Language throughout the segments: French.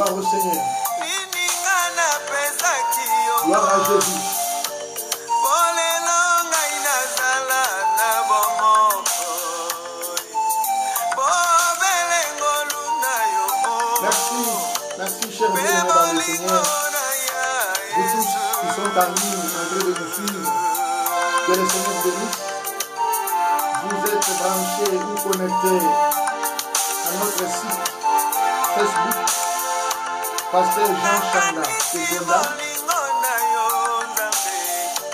Gloire au Seigneur. Gloire à Jésus. Merci, merci chers bien-aimés dans le Seigneur. Vous tous qui sont en ligne, en train de nous suivre, que le Seigneur vous bénisse. Vous êtes branchés ou connectés à notre site Facebook, Pasteur Jean Changa Sekonda.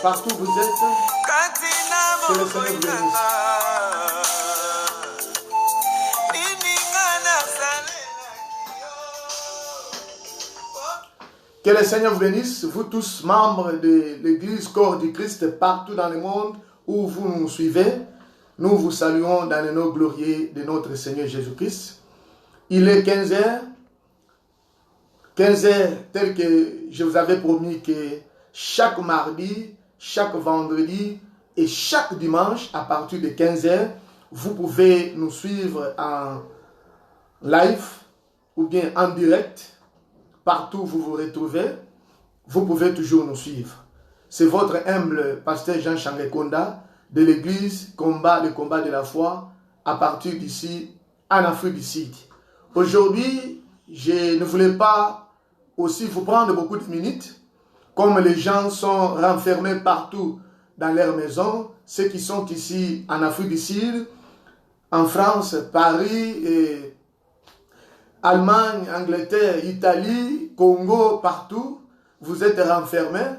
Partout où vous êtes, que le Seigneur vous bénisse. Que le Seigneur vous bénisse, vous tous membres de l'Église Corps du Christ partout dans le monde où vous nous suivez. Nous vous saluons dans le nom glorieux de notre Seigneur Jésus-Christ. Il est 15h. 15h tel que je vous avais promis que chaque mardi, chaque vendredi et chaque dimanche à partir de 15h, vous pouvez nous suivre en live ou bien en direct. Partout où vous vous retrouvez, vous pouvez toujours nous suivre. C'est votre humble pasteur Jean Changekonda de l'église le combat de la foi à partir d'ici en Afrique du Sud. Aujourd'hui, je ne voulais pas aussi vous prendre beaucoup de minutes, comme les gens sont renfermés partout dans leur maison, ceux qui sont ici en Afrique du Sud, en France, Paris et Allemagne, Angleterre, Italie, Congo, partout, vous êtes renfermés.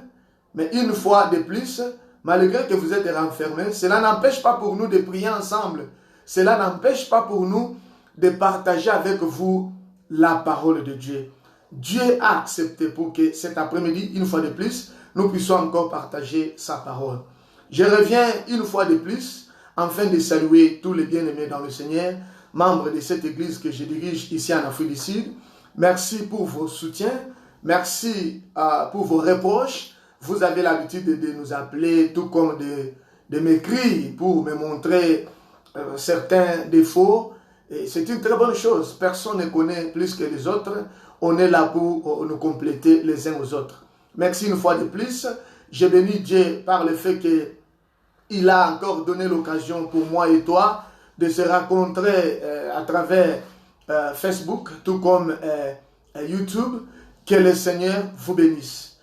Mais une fois de plus, malgré que vous êtes renfermés, cela n'empêche pas pour nous de prier ensemble. Cela n'empêche pas pour nous de partager avec vous la parole de Dieu. Dieu a accepté pour que cet après-midi, une fois de plus, nous puissions encore partager sa parole. Je reviens une fois de plus, afin de saluer tous les bien-aimés dans le Seigneur, membres de cette église que je dirige ici en Afrique du Sud. Merci pour vos soutiens, merci pour vos reproches. Vous avez l'habitude de nous appeler, tout comme de m'écrire pour me montrer certains défauts. Et c'est une très bonne chose. Personne ne connaît plus que les autres. On est là pour nous compléter les uns aux autres. Merci une fois de plus. Je bénis Dieu par le fait qu'il a encore donné l'occasion pour moi et toi de se rencontrer à travers Facebook, tout comme YouTube. Que le Seigneur vous bénisse.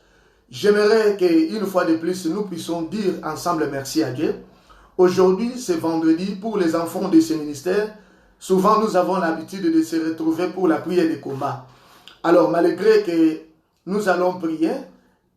J'aimerais qu'une fois de plus, nous puissions dire ensemble merci à Dieu. Aujourd'hui, c'est vendredi pour les enfants de ce ministère. Souvent, nous avons l'habitude de se retrouver pour la prière de combat. Alors, malgré que nous allons prier,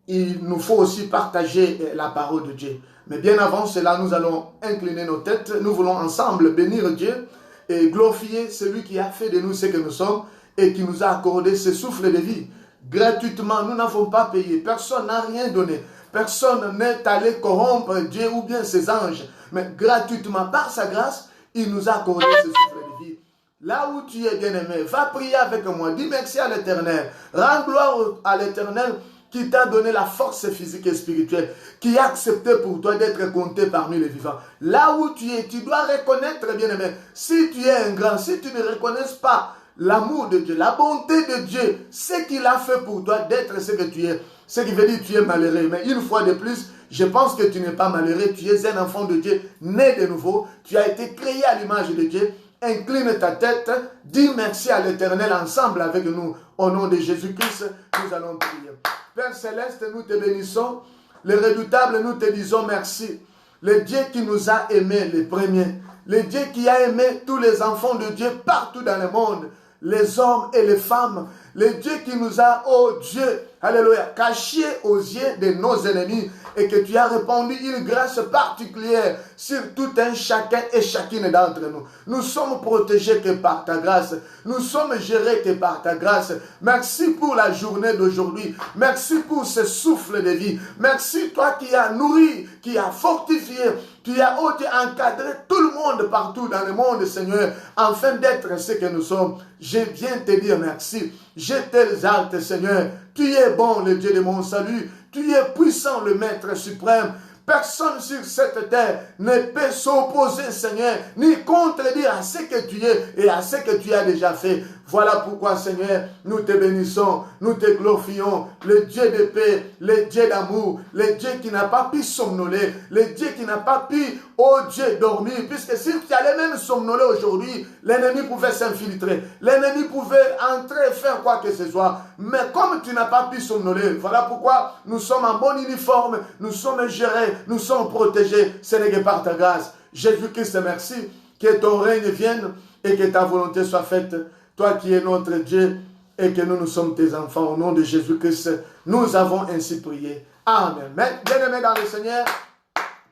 il nous faut aussi partager la parole de Dieu. Mais bien avant cela, nous allons incliner nos têtes. Nous voulons ensemble bénir Dieu et glorifier celui qui a fait de nous ce que nous sommes et qui nous a accordé ce souffle de vie. Gratuitement, nous n'avons pas payé. Personne n'a rien donné. Personne n'est allé corrompre Dieu ou bien ses anges. Mais gratuitement, par sa grâce, il nous a accordé ce souffle de vie. Là où tu es bien-aimé, va prier avec moi. Dis merci à l'Éternel. Rends gloire à l'Éternel qui t'a donné la force physique et spirituelle, qui a accepté pour toi d'être compté parmi les vivants. Là où tu es, tu dois reconnaître, bien-aimé, si tu es un grand, si tu ne reconnais pas l'amour de Dieu, la bonté de Dieu, ce qu'il a fait pour toi d'être ce que tu es, ce qui veut dire que tu es malheureux. Mais une fois de plus, je pense que tu n'es pas malheureux, tu es un enfant de Dieu, né de nouveau, tu as été créé à l'image de Dieu. Incline ta tête, dis merci à l'Éternel ensemble avec nous. Au nom de Jésus-Christ, nous allons prier. Père Céleste, nous te bénissons. Le redoutable, nous te disons merci. Le Dieu qui nous a aimés les premiers. Le Dieu qui a aimé tous les enfants de Dieu partout dans le monde. Les hommes et les femmes. Le Dieu qui nous a, oh Dieu, alléluia, cachés aux yeux de nos ennemis. Et que tu as répandu une grâce particulière sur tout un chacun et chacune d'entre nous. Nous sommes protégés que par ta grâce. Nous sommes gérés que par ta grâce. Merci pour la journée d'aujourd'hui. Merci pour ce souffle de vie. Merci toi qui as nourri, qui as fortifié, qui as encadré tout le monde partout dans le monde, Seigneur, afin d'être ce que nous sommes. Je viens te dire merci. Je t'exalte, Seigneur. Tu es bon, le Dieu de mon salut. Tu es puissant, le Maître suprême. Personne sur cette terre ne peut s'opposer, Seigneur, ni contredire à ce que tu es et à ce que tu as déjà fait. Voilà pourquoi, Seigneur, nous te bénissons, nous te glorifions, le Dieu de paix, le Dieu d'amour, le Dieu qui n'a pas pu somnoler, le Dieu qui n'a pas pu, oh Dieu, dormir, puisque si tu allais même somnoler aujourd'hui, l'ennemi pouvait s'infiltrer, l'ennemi pouvait entrer et faire quoi que ce soit, mais comme tu n'as pas pu somnoler, voilà pourquoi nous sommes en bon uniforme, nous sommes gérés, nous sommes protégés, ce n'est que par ta grâce. Jésus-Christ, merci, que ton règne vienne et que ta volonté soit faite. Toi qui es notre Dieu et que nous sommes tes enfants, au nom de Jésus-Christ, nous avons ainsi prié. Amen. Bien-aimés dans le Seigneur,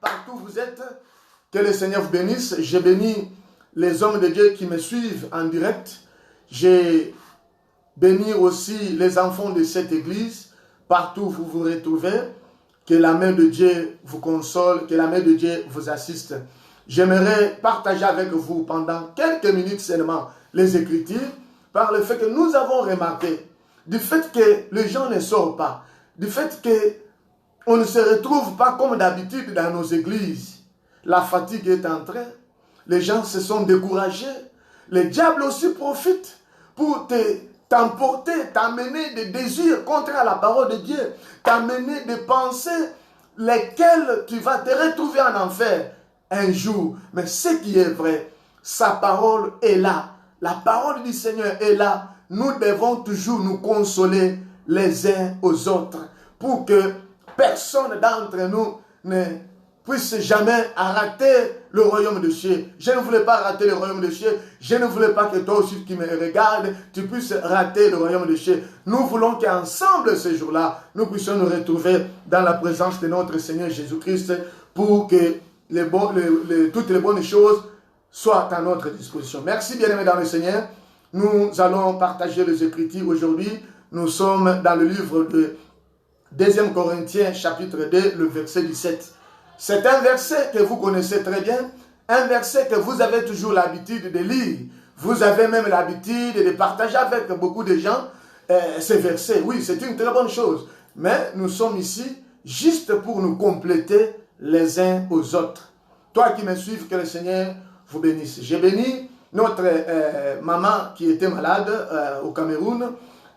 partout où vous êtes, que le Seigneur vous bénisse. Je bénis les hommes de Dieu qui me suivent en direct. Je bénis aussi les enfants de cette église, partout où vous vous retrouvez. Que la main de Dieu vous console, que la main de Dieu vous assiste. J'aimerais partager avec vous pendant quelques minutes seulement les Écritures, par le fait que nous avons remarqué, du fait que les gens ne sortent pas, du fait qu'on ne se retrouve pas comme d'habitude dans nos églises. La fatigue est entrée, les gens se sont découragés, le diable aussi profite pour t'emporter, t'amener des désirs contre la parole de Dieu, t'amener des pensées lesquelles tu vas te retrouver en enfer un jour. Mais ce qui est vrai, sa parole est là. La parole du Seigneur est là. Nous devons toujours nous consoler les uns aux autres pour que personne d'entre nous ne puisse jamais rater le royaume de Dieu. Je ne voulais pas rater le royaume de Dieu. Je ne voulais pas que toi aussi qui me regardes, tu puisses rater le royaume de Dieu. Nous voulons qu'ensemble ce jour-là, nous puissions nous retrouver dans la présence de notre Seigneur Jésus-Christ pour que toutes les bonnes choses soient à notre disposition. Merci bien-aimés dans le Seigneur. Nous allons partager les Écritures aujourd'hui. Nous sommes dans le livre de 2 Corinthiens chapitre 2, le verset 17. C'est un verset que vous connaissez très bien, un verset que vous avez toujours l'habitude de lire. Vous avez même l'habitude de partager avec beaucoup de gens ces versets. Oui, c'est une très bonne chose. Mais nous sommes ici juste pour nous compléter les uns aux autres. Toi qui me suives, que le Seigneur vous bénisse. J'ai béni notre maman qui était malade au Cameroun,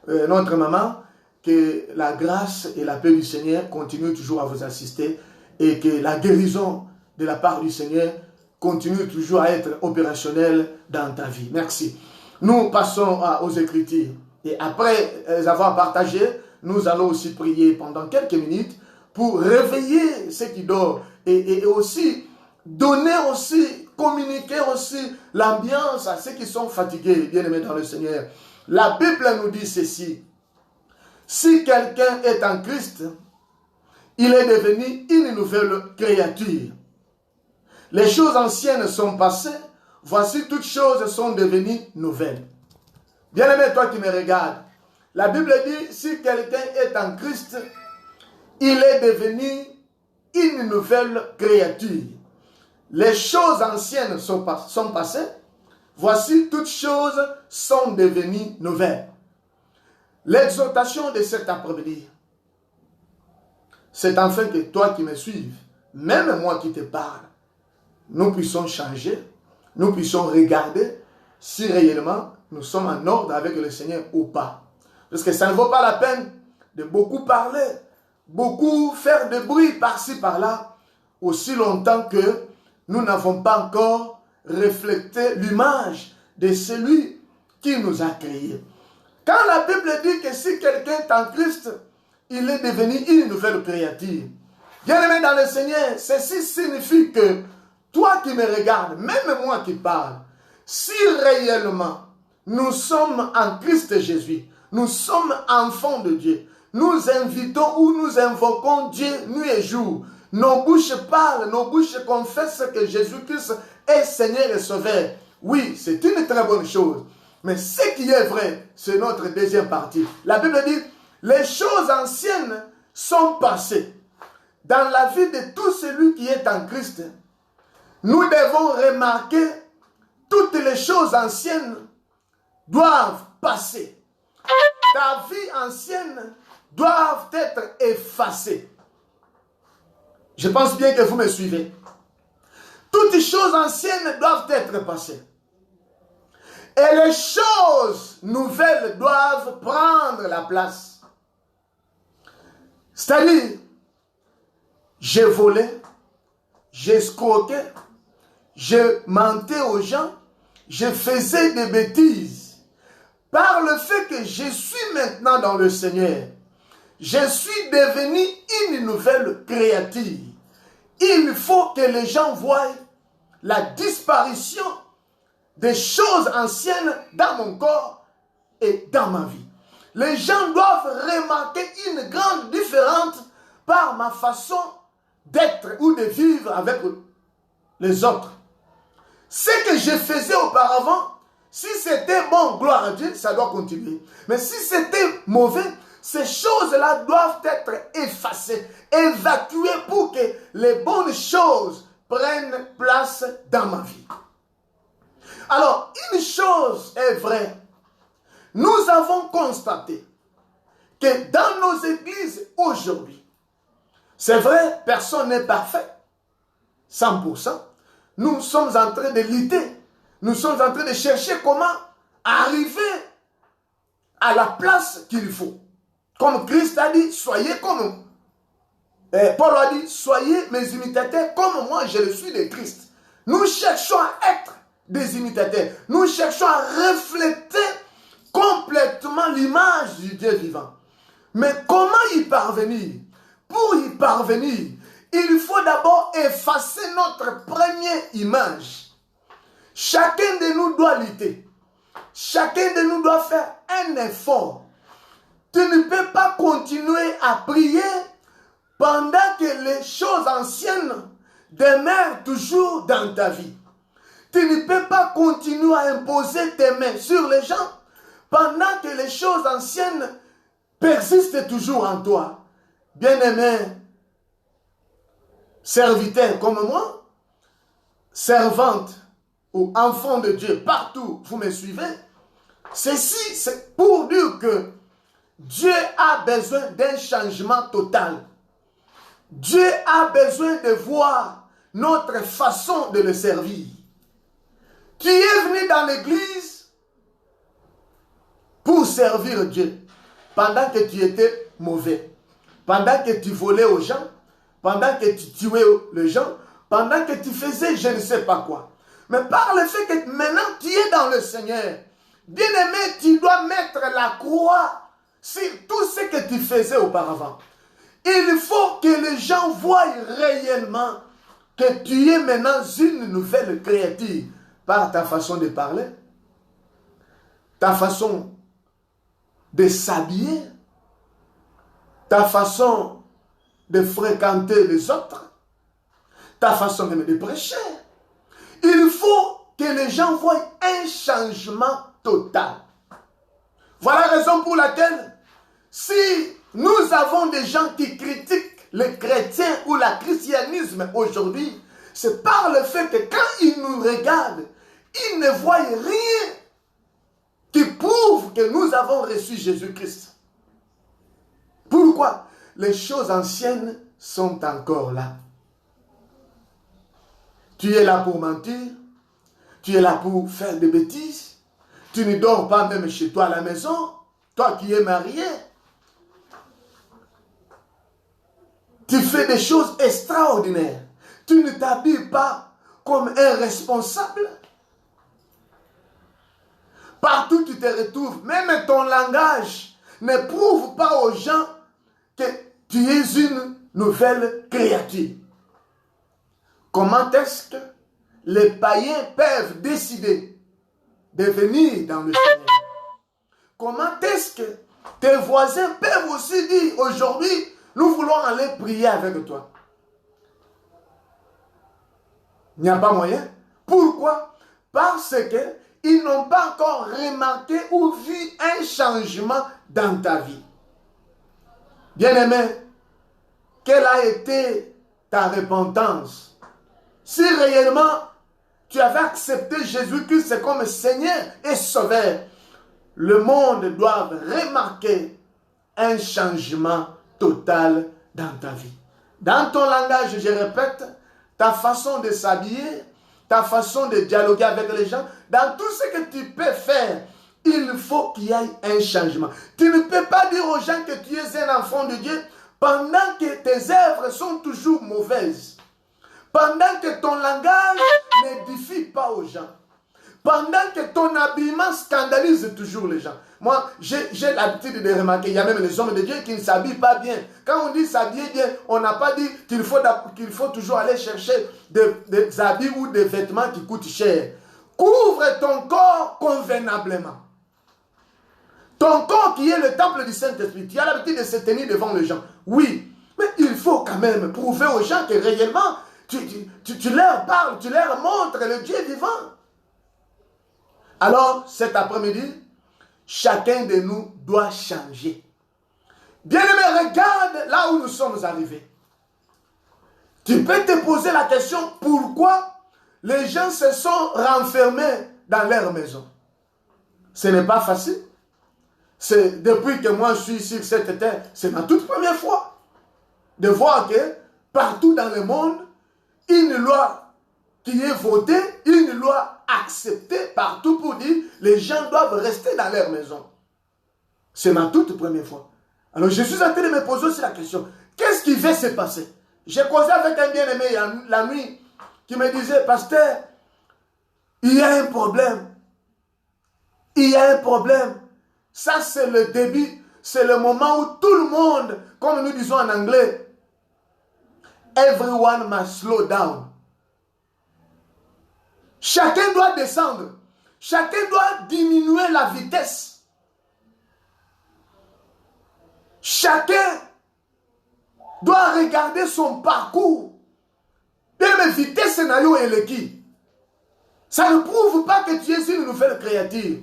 notre maman, que la grâce et la paix du Seigneur continuent toujours à vous assister et que la guérison de la part du Seigneur continue toujours à être opérationnelle dans ta vie. Merci. Nous passons aux Écritures et après avoir partagé, nous allons aussi prier pendant quelques minutes pour réveiller ceux qui dorment et aussi donner aussi, communiquer aussi l'ambiance à ceux qui sont fatigués, bien-aimés dans le Seigneur. La Bible nous dit ceci: si quelqu'un est en Christ, il est devenu une nouvelle créature. Les choses anciennes sont passées, voici toutes choses sont devenues nouvelles. Bien-aimé, toi qui me regardes, la Bible dit, si quelqu'un est en Christ, il est devenu une nouvelle créature. Les choses anciennes sont passées, voici toutes choses sont devenues nouvelles. L'exhortation de cet après-midi, c'est afin que toi qui me suives, même moi qui te parle, nous puissions changer, nous puissions regarder si réellement nous sommes en ordre avec le Seigneur ou pas. Parce que ça ne vaut pas la peine de beaucoup parler, beaucoup faire de bruit par-ci par-là, aussi longtemps que nous n'avons pas encore reflété l'image de celui qui nous a créés. Quand la Bible dit que si quelqu'un est en Christ, il est devenu une nouvelle créature. Bien-aimé dans le Seigneur, ceci signifie que toi qui me regardes, même moi qui parle, si réellement nous sommes en Christ Jésus, nous sommes enfants de Dieu, nous invitons ou nous invoquons Dieu nuit et jour, nos bouches parlent, nos bouches confessent que Jésus-Christ est Seigneur et Sauveur. Oui, c'est une très bonne chose. Mais ce qui est vrai, c'est notre deuxième partie. La Bible dit, les choses anciennes sont passées. Dans la vie de tout celui qui est en Christ, nous devons remarquer toutes les choses anciennes doivent passer. Ta vie ancienne doit être effacée. Je pense bien que vous me suivez. Toutes les choses anciennes doivent être passées. Et les choses nouvelles doivent prendre la place. C'est-à-dire, j'ai volé, j'ai escroqué, je mentais aux gens, je faisais des bêtises. Par le fait que je suis maintenant dans le Seigneur, je suis devenu une nouvelle créature. Il faut que les gens voient la disparition des choses anciennes dans mon corps et dans ma vie. Les gens doivent remarquer une grande différence par ma façon d'être ou de vivre avec les autres. Ce que je faisais auparavant, si c'était bon, gloire à Dieu, ça doit continuer. Mais si c'était mauvais, ces choses-là doivent être effacées, évacuées pour que les bonnes choses prennent place dans ma vie. Alors, une chose est vraie. Nous avons constaté que dans nos églises aujourd'hui, c'est vrai, personne n'est parfait, 100%. Nous sommes en train de lutter. Nous sommes en train de chercher comment arriver à la place qu'il faut. Comme Christ a dit, soyez comme Paul a dit, soyez mes imitateurs comme moi je le suis de Christ. Nous cherchons à être des imitateurs. Nous cherchons à refléter complètement l'image du Dieu vivant. Mais comment y parvenir? Pour y parvenir, il faut d'abord effacer notre première image. Chacun de nous doit lutter. Chacun de nous doit faire un effort. Tu ne peux pas continuer à prier pendant que les choses anciennes demeurent toujours dans ta vie. Tu ne peux pas continuer à imposer tes mains sur les gens pendant que les choses anciennes persistent toujours en toi. Bien-aimé, serviteur comme moi, servante ou enfant de Dieu, partout vous me suivez, ceci c'est pour dire que Dieu a besoin d'un changement total. Dieu a besoin de voir notre façon de le servir. Tu es venu dans l'église pour servir Dieu pendant que tu étais mauvais, pendant que tu volais aux gens, pendant que tu tuais les gens, pendant que tu faisais je ne sais pas quoi. Mais par le fait que maintenant tu es dans le Seigneur, bien-aimé, tu dois mettre la croix sur tout ce que tu faisais auparavant. Il faut que les gens voient réellement que tu es maintenant une nouvelle créature par ta façon de parler, ta façon de s'habiller, ta façon de fréquenter les autres, ta façon de prêcher. Il faut que les gens voient un changement total. Voilà la raison pour laquelle, si nous avons des gens qui critiquent les chrétiens ou le christianisme aujourd'hui, c'est par le fait que quand ils nous regardent, ils ne voient rien qui prouve que nous avons reçu Jésus-Christ. Pourquoi? Les choses anciennes sont encore là. Tu es là pour mentir, tu es là pour faire des bêtises, tu ne dors pas même chez toi à la maison, toi qui es marié. Tu fais des choses extraordinaires. Tu ne t'habilles pas comme un responsable. Partout tu te retrouves, même ton langage ne prouve pas aux gens que tu es une nouvelle créature. Comment est-ce que les païens peuvent décider de venir dans le Seigneur? Comment est-ce que tes voisins peuvent aussi dire aujourd'hui, nous voulons aller prier avec toi? Il n'y a pas moyen. Pourquoi? Parce qu'ils n'ont pas encore remarqué ou vu un changement dans ta vie. Bien-aimé, quelle a été ta repentance? Si réellement tu avais accepté Jésus-Christ comme Seigneur et Sauveur, le monde doit remarquer un changement total dans ta vie. Dans ton langage, je répète, ta façon de s'habiller, ta façon de dialoguer avec les gens, dans tout ce que tu peux faire, il faut qu'il y ait un changement. Tu ne peux pas dire aux gens que tu es un enfant de Dieu pendant que tes œuvres sont toujours mauvaises. Pendant que ton langage n'édifie pas aux gens. Pendant que ton habillement scandalise toujours les gens. Moi, j'ai l'habitude de remarquer, il y a même les hommes de Dieu qui ne s'habillent pas bien. Quand on dit s'habiller bien, on n'a pas dit qu'il faut toujours aller chercher des habits ou des vêtements qui coûtent cher. Couvre ton corps convenablement. Ton corps qui est le temple du Saint-Esprit, tu as l'habitude de se tenir devant les gens. Oui, mais il faut quand même prouver aux gens que réellement, tu leur parles, tu leur montres le Dieu vivant. Alors, cet après-midi, chacun de nous doit changer. Bien-aimé, regarde là où nous sommes arrivés. Tu peux te poser la question, pourquoi les gens se sont renfermés dans leur maison? Ce n'est pas facile. C'est depuis que moi je suis sur cette terre, c'est ma toute première fois de voir que partout dans le monde, une loi qui est votée, une loi acceptée partout pour dire les gens doivent rester dans leur maison. C'est ma toute première fois. Alors je suis en train de me poser aussi la question, qu'est-ce qui va se passer? J'ai causé avec un bien-aimé la nuit qui me disait, pasteur, il y a un problème. Il y a un problème. Ça, c'est le début, c'est le moment où tout le monde, comme nous disons en anglais, everyone must slow down. Chacun doit descendre. Chacun doit diminuer la vitesse. Chacun doit regarder son parcours. Même vitesse scénario et le qui. Ça ne prouve pas que tu es une nouvelle créature.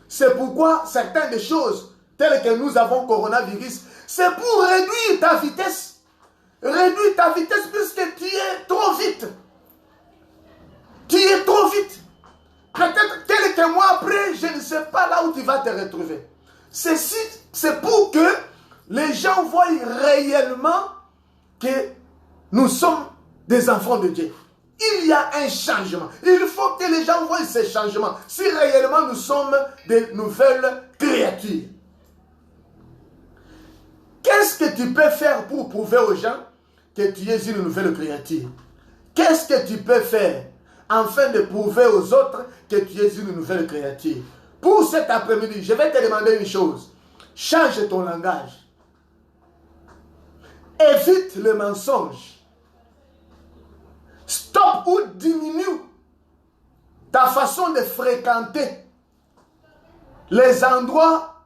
C'est pourquoi certaines des choses, telles que nous avons coronavirus, c'est pour réduire ta vitesse. Réduire ta vitesse puisque tu es trop vite. Tu es trop vite. Peut-être quelques mois après, je ne sais pas là où tu vas te retrouver. C'est pour que les gens voient réellement que nous sommes des enfants de Dieu. Il y a un changement. Il faut que les gens voient ces changements. Si réellement nous sommes de nouvelles créatures. Qu'est-ce que tu peux faire pour prouver aux gens que tu es une nouvelle créature? Qu'est-ce que tu peux faire afin de prouver aux autres que tu es une nouvelle créature? Pour cet après-midi, je vais te demander une chose. Change ton langage. Évite le mensonge. Stop ou diminue ta façon de fréquenter les endroits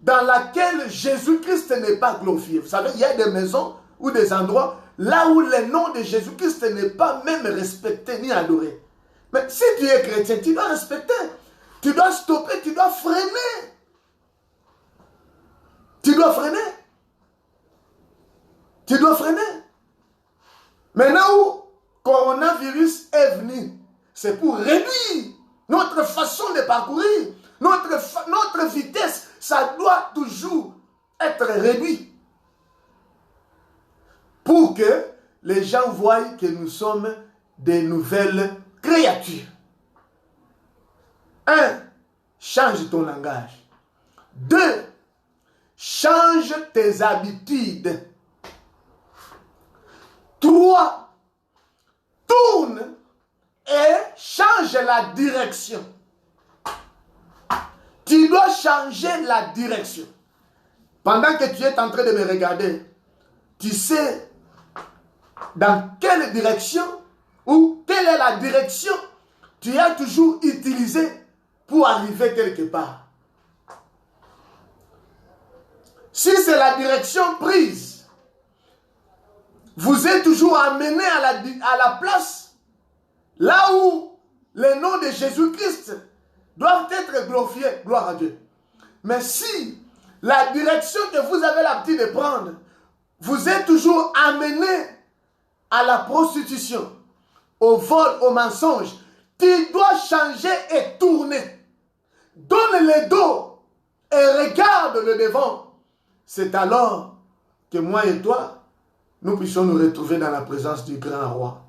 dans lesquels Jésus-Christ n'est pas glorifié. Vous savez, il y a des maisons ou des endroits là où le nom de Jésus-Christ n'est pas même respecté ni adoré. Mais si tu es chrétien, tu dois respecter. Tu dois stopper, tu dois freiner. Tu dois freiner. Tu dois freiner. Maintenant où coronavirus est venu, c'est pour réduire notre façon de parcourir, notre vitesse. Ça doit toujours être réduit pour que les gens voient que nous sommes des nouvelles créatures. 1. Change ton langage. 2. Change tes habitudes. 3. Tourne et change la direction. Tu dois changer la direction. Pendant que tu es en train de me regarder, tu sais dans quelle direction ou quelle est la direction tu as toujours utilisée pour arriver quelque part. Si c'est la direction prise, vous êtes toujours amené à la place là où le nom de Jésus-Christ doivent être glorifiés, gloire à Dieu. Mais si la direction que vous avez l'habitude de prendre, vous êtes toujours amené à la prostitution, au vol, au mensonge, tu dois changer et tourner. Donne le dos et regarde le devant. C'est alors que moi et toi, nous puissions nous retrouver dans la présence du grand roi.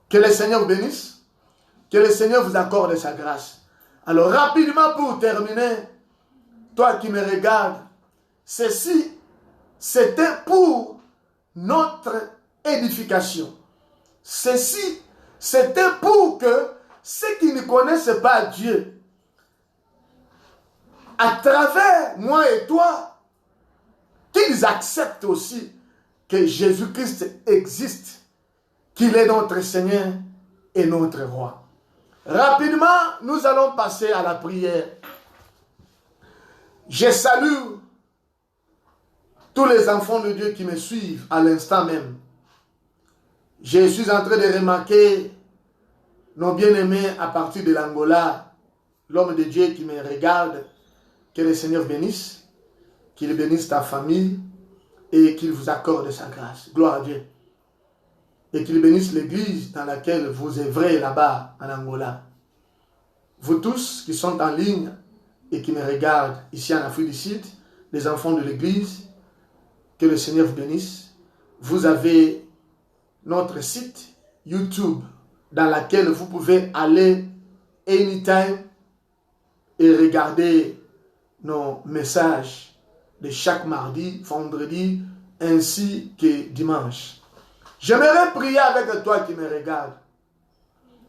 Que le Seigneur vous bénisse. Que le Seigneur vous accorde sa grâce. Alors rapidement pour terminer, toi qui me regardes, ceci c'était pour notre édification. Ceci c'était pour que ceux qui ne connaissent pas Dieu, à travers moi et toi, qu'ils acceptent aussi que Jésus-Christ existe, qu'il est notre Seigneur et notre Roi. Rapidement, nous allons passer à la prière. Je salue tous les enfants de Dieu qui me suivent à l'instant même. Je suis en train de remarquer nos bien-aimés à partir de l'Angola, l'homme de Dieu qui me regarde. Que le Seigneur bénisse, qu'il bénisse ta famille et qu'il vous accorde sa grâce. Gloire à Dieu. Et qu'il bénisse l'église dans laquelle vous œuvrez là-bas en Angola. Vous tous qui sont en ligne et qui me regardent ici en Afrique du Sud, les enfants de l'église, que le Seigneur vous bénisse. Vous avez notre site YouTube dans lequel vous pouvez aller anytime et regarder nos messages de chaque mardi, vendredi, ainsi que dimanche. J'aimerais prier avec toi qui me regarde,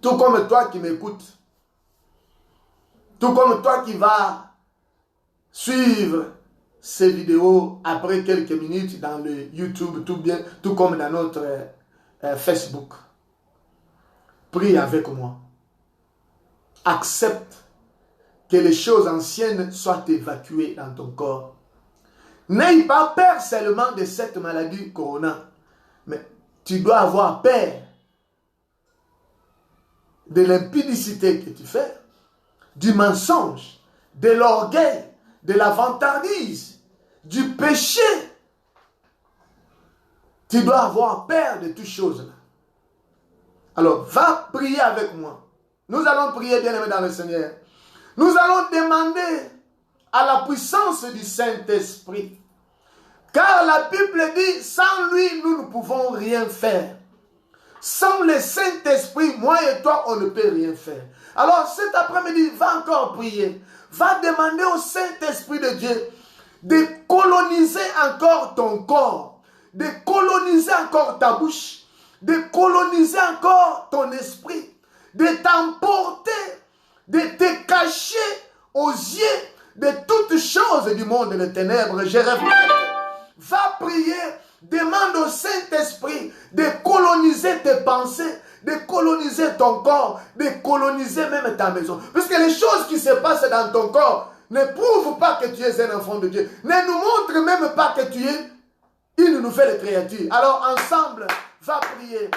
tout comme toi qui m'écoutes, tout comme toi qui vas suivre ces vidéos après quelques minutes dans le YouTube, tout comme dans notre Facebook. Prie avec moi. Accepte que les choses anciennes soient évacuées dans ton corps. N'aie pas peur seulement de cette maladie corona, mais tu dois avoir peur de l'impudicité que tu fais, du mensonge, de l'orgueil, de la vantardise, du péché. Tu dois avoir peur de toutes choses. Alors, va prier avec moi. Nous allons prier, bien-aimés dans le Seigneur. Nous allons demander à la puissance du Saint-Esprit. Car la Bible dit, sans lui, nous ne pouvons rien faire. Sans le Saint-Esprit, moi et toi, on ne peut rien faire. Alors cet après-midi, va encore prier. Va demander au Saint-Esprit de Dieu de coloniser encore ton corps, de coloniser encore ta bouche, de coloniser encore ton esprit, de t'emporter, de te cacher aux yeux de toutes choses du monde des ténèbres. Je répète, va prier, demande au Saint-Esprit de coloniser tes pensées, de coloniser ton corps, de coloniser même ta maison. Parce que les choses qui se passent dans ton corps ne prouvent pas que tu es un enfant de Dieu, ne nous montrent même pas que tu es une nouvelle créature. Alors ensemble, va prier.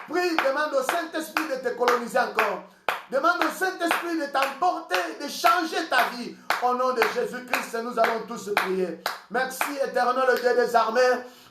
Prie, demande au Saint-Esprit de te coloniser encore. Demande au Saint-Esprit de t'emporter, de changer ta vie. Au nom de Jésus-Christ, nous allons tous prier. Merci, éternel Dieu des armées.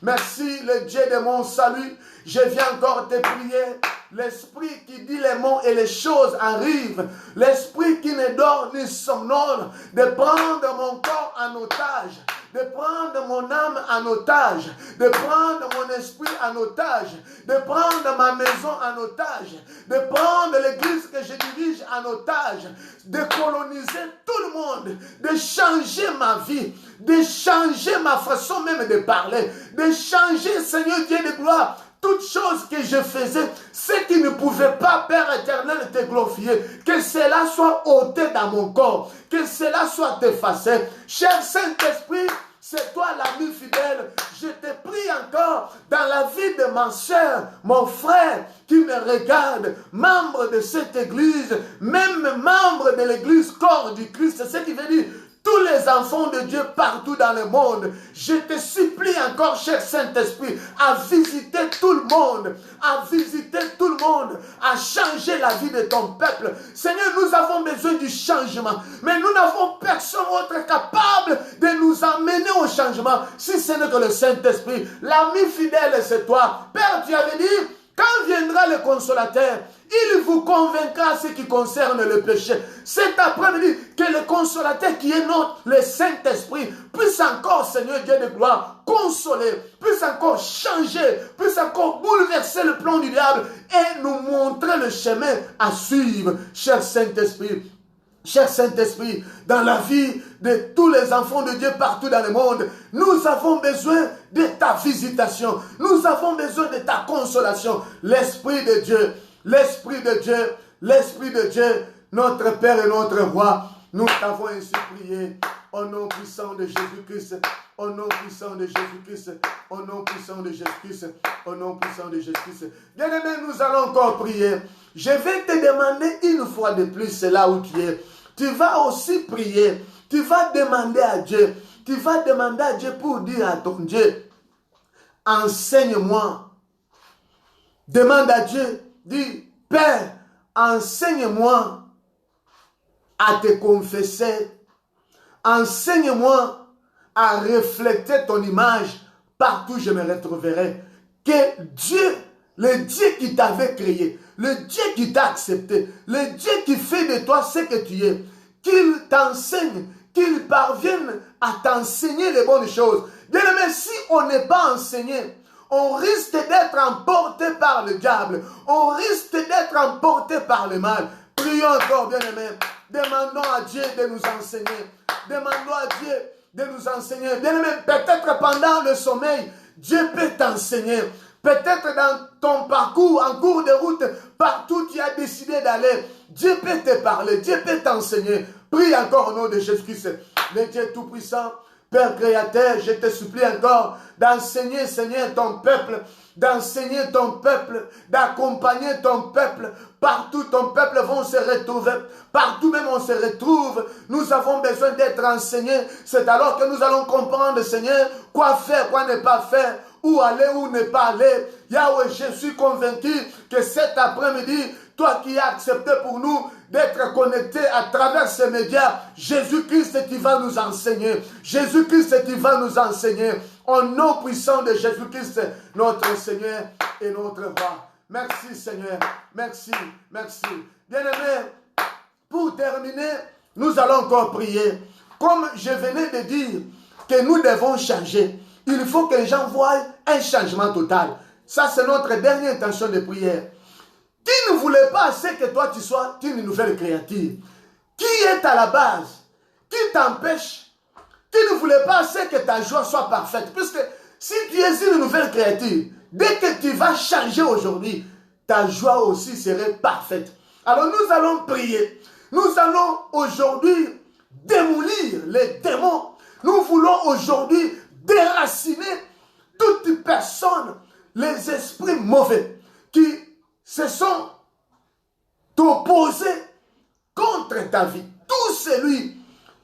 Merci, le Dieu de mon salut. Je viens encore te prier. L'Esprit qui dit les mots et les choses arrivent. L'Esprit qui ne dort ni somnole. De prendre mon corps en otage. De prendre mon âme en otage, de prendre mon esprit en otage, de prendre ma maison en otage, de prendre l'église que je dirige en otage, de coloniser tout le monde, de changer ma vie, de changer ma façon même de parler, de changer, Seigneur Dieu de gloire, toutes choses que je faisais, ce qui ne pouvait pas, Père éternel, te glorifier, que cela soit ôté dans mon corps, que cela soit effacé. Cher Saint-Esprit, c'est toi l'ami fidèle. Je te prie encore dans la vie de ma soeur, mon frère qui me regarde, membre de cette église, même membre de l'église corps du Christ, c'est ce qui veut dire tous les enfants de Dieu partout dans le monde. Je te supplie encore, cher Saint-Esprit, à visiter tout le monde, à visiter tout le monde, à changer la vie de ton peuple. Seigneur, nous avons besoin du changement, mais nous n'avons personne autre capable de nous amener au changement, si ce n'est que le Saint-Esprit. L'ami fidèle, c'est toi. Père, tu avais dit, quand viendra le consolateur, Il vous convaincra ce qui concerne le péché. Cet après-midi, que le consolateur qui est notre, le Saint-Esprit, puisse encore, Seigneur Dieu de gloire, consoler, puisse encore changer, puisse encore bouleverser le plan du diable et nous montrer le chemin à suivre, cher Saint-Esprit. Cher Saint-Esprit, dans la vie de tous les enfants de Dieu partout dans le monde, nous avons besoin de ta visitation. Nous avons besoin de ta consolation. L'Esprit de Dieu, l'Esprit de Dieu, l'Esprit de Dieu, notre Père et notre Roi, nous t'avons ainsi prié. Au nom puissant de Jésus-Christ, au nom puissant de Jésus-Christ, au nom puissant de Jésus-Christ, au nom puissant de Jésus-Christ. Bien-aimés, nous allons encore prier. Je vais te demander une fois de plus, c'est là où tu es. Tu vas aussi prier. Tu vas demander à Dieu. Tu vas demander à Dieu pour dire à ton Dieu, enseigne-moi. Demande à Dieu, dis, Père, enseigne-moi à te confesser. Enseigne-moi à refléter ton image partout où je me retrouverai. Que Dieu, le Dieu qui t'avait créé, le Dieu qui t'a accepté, le Dieu qui fait de toi ce que tu es, qu'il t'enseigne, qu'il parvienne à t'enseigner les bonnes choses. Bien aimé, si on n'est pas enseigné, on risque d'être emporté par le diable, on risque d'être emporté par le mal. Prions encore, bien aimé. Demandons à Dieu de nous enseigner. Demandons à Dieu de nous enseigner. Bien aimé, peut-être pendant le sommeil, Dieu peut t'enseigner. Peut-être dans ton parcours, en cours de route, partout où tu as décidé d'aller, Dieu peut te parler, Dieu peut t'enseigner. Prie encore au nom de Jésus-Christ, le Dieu Tout-Puissant, Père Créateur, je te supplie encore d'enseigner, Seigneur, ton peuple, d'enseigner ton peuple, d'accompagner ton peuple. Partout ton peuple va se retrouver, partout même on se retrouve, nous avons besoin d'être enseignés. C'est alors que nous allons comprendre, Seigneur, quoi faire, quoi ne pas faire, où aller, où ne pas aller. Yahweh, je suis convaincu que cet après-midi, toi qui as accepté pour nous d'être connectés à travers ces médias, Jésus-Christ, tu vas nous enseigner. Jésus-Christ, tu vas nous enseigner. Au nom puissant de Jésus-Christ, notre Seigneur et notre Roi. Merci Seigneur, merci, merci. Bien-aimés, pour terminer, nous allons encore prier. Comme je venais de dire que nous devons changer, il faut que les gens voient un changement total. Ça, c'est notre dernière intention de prière. Qui ne voulait pas ce que toi tu sois une nouvelle créature? Qui est à la base? Qui t'empêche? Qui ne voulait pas ce que ta joie soit parfaite? Puisque si tu es une nouvelle créature, dès que tu vas changer aujourd'hui, ta joie aussi serait parfaite. Alors nous allons prier. Nous allons aujourd'hui démolir les démons. Nous voulons aujourd'hui déraciner toute personne, les esprits mauvais qui se sont opposés contre ta vie. Tout celui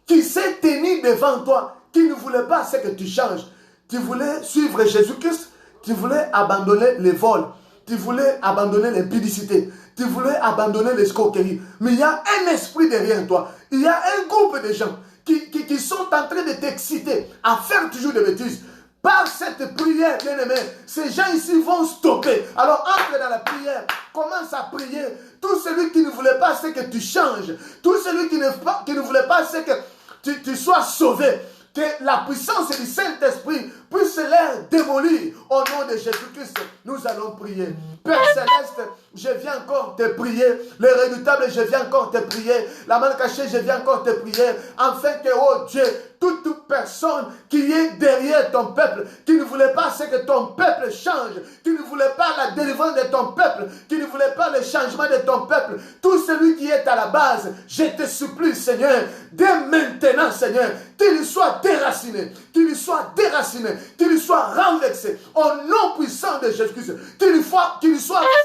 qui s'est tenu devant toi, qui ne voulait pas ce que tu changes. Tu voulais suivre Jésus-Christ, tu voulais abandonner les vols, tu voulais abandonner l'impudicité, tu voulais abandonner l'escroquerie. Mais il y a un esprit derrière toi. Il y a un groupe de gens qui sont en train de t'exciter à faire toujours des bêtises. Par cette prière, bien-aimé, ces gens ici vont stopper. Alors entre dans la prière, commence à prier. Tout celui qui ne voulait pas ce que tu changes, tout celui qui ne voulait pas ce que tu sois sauvé, que la puissance du Saint-Esprit puisse les démolir. Au nom de Jésus-Christ, nous allons prier. Père Céleste, je viens encore te prier. Le redoutable, je viens encore te prier. La main cachée, je viens encore te prier. Afin que, oh Dieu, toute personne qui est derrière ton peuple, qui ne voulait pas ce que ton peuple change, qui ne voulait pas la délivrance de ton peuple, qui ne voulait pas le changement de ton peuple, tout celui qui est à la base, je te supplie, Seigneur, dès maintenant, Seigneur, qu'il soit déraciné, qu'il soit déraciné, qu'il soit renversé, au nom puissant de Jésus-Christ, qu'il soit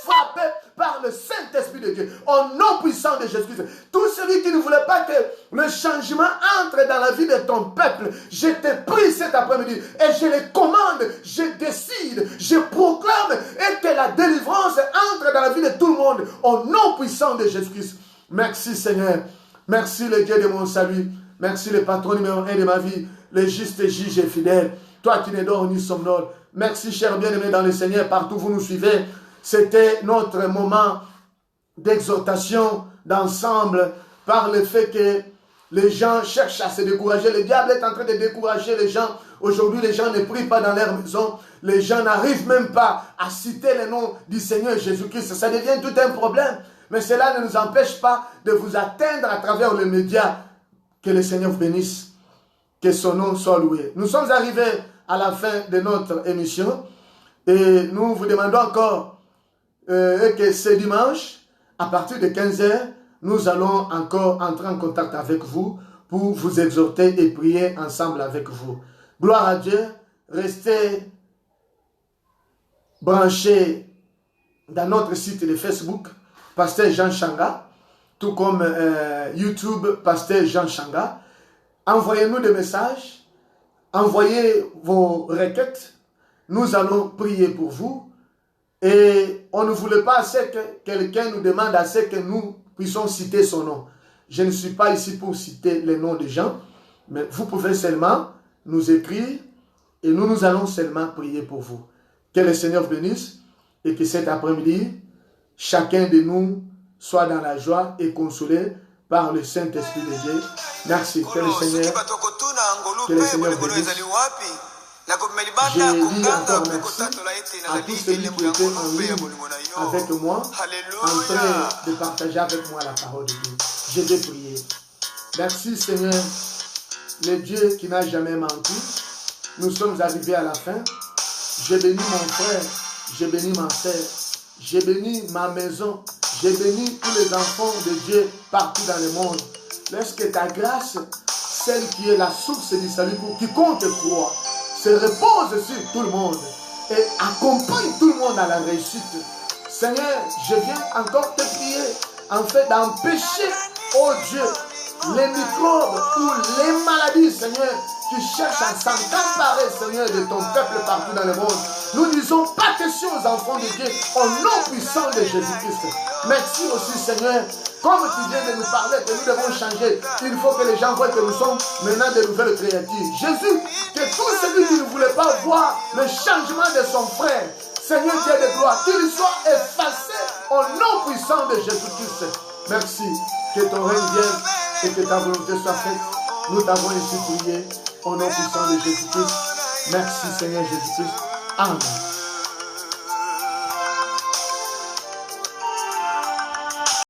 frappé par le Saint-Esprit de Dieu, au nom puissant de Jésus-Christ. Tout celui qui ne voulait pas que le changement entre dans la vie de ton peuple, je te prie cet après-midi et je le commande, je décide, je proclame et que la délivrance entre dans la vie de tout le monde, au nom puissant de Jésus-Christ. Merci Seigneur, merci le Dieu de mon salut, merci le patron numéro 1 de ma vie, le juste juge et fidèle, toi qui ne dors ni somnole. Merci cher bien-aimé dans le Seigneur, partout où vous nous suivez. C'était notre moment d'exhortation, d'ensemble, par le fait que les gens cherchent à se décourager. Le diable est en train de décourager les gens. Aujourd'hui, les gens ne prient pas dans leur maison. Les gens n'arrivent même pas à citer le nom du Seigneur Jésus-Christ. Ça devient tout un problème. Mais cela ne nous empêche pas de vous atteindre à travers les médias. Que le Seigneur vous bénisse. Que son nom soit loué. Nous sommes arrivés à la fin de notre émission. Et nous vous demandons encore que ce dimanche, à partir de 15h, nous allons encore entrer en contact avec vous pour vous exhorter et prier ensemble avec vous. Gloire à Dieu. Restez branchés dans notre site de Facebook, Pasteur Jean Changa, tout comme YouTube, Pasteur Jean Changa. Envoyez-nous des messages, envoyez vos requêtes. Nous allons prier pour vous. Et on ne voulait pas que quelqu'un nous demande à ce que nous puissions citer son nom. Je ne suis pas ici pour citer les noms des gens, mais vous pouvez seulement nous écrire et nous allons seulement prier pour vous. Que le Seigneur vous bénisse et que cet après-midi, chacun de nous soit dans la joie et consolé par le Saint-Esprit de Dieu. Merci. Que le Seigneur vous bénisse. Je dis encore merci à tous ceux qui étaient en ligne avec moi, en train de partager avec moi la parole de Dieu. Je vais prier. Merci Seigneur, le Dieu qui n'a jamais menti. Nous sommes arrivés à la fin. J'ai béni mon frère, j'ai béni ma sœur, j'ai béni ma maison, j'ai béni tous les enfants de Dieu partout dans le monde. Laisse que ta grâce, celle qui est la source du salut pour quiconque croit, se repose sur tout le monde et accompagne tout le monde à la réussite. Seigneur, je viens encore te prier en fait d'empêcher, oh Dieu, les microbes ou les maladies, Seigneur, qui cherchent à s'emparer, Seigneur, de ton peuple partout dans le monde. Nous ne disons pas question aux enfants de Dieu au nom puissant de Jésus-Christ. Merci aussi, Seigneur, comme tu viens de nous parler que nous devons changer. Il faut que les gens voient que nous sommes maintenant de nouvelles créatures. Jésus, que tout celui qui ne voulait pas voir le changement de son frère, Seigneur Dieu de gloire, qu'il soit effacé au nom puissant de Jésus-Christ. Merci, que ton règne vienne et que ta volonté soit faite. Nous t'avons ainsi prié au nom puissant de Jésus-Christ. Merci Seigneur Jésus-Christ. Amen.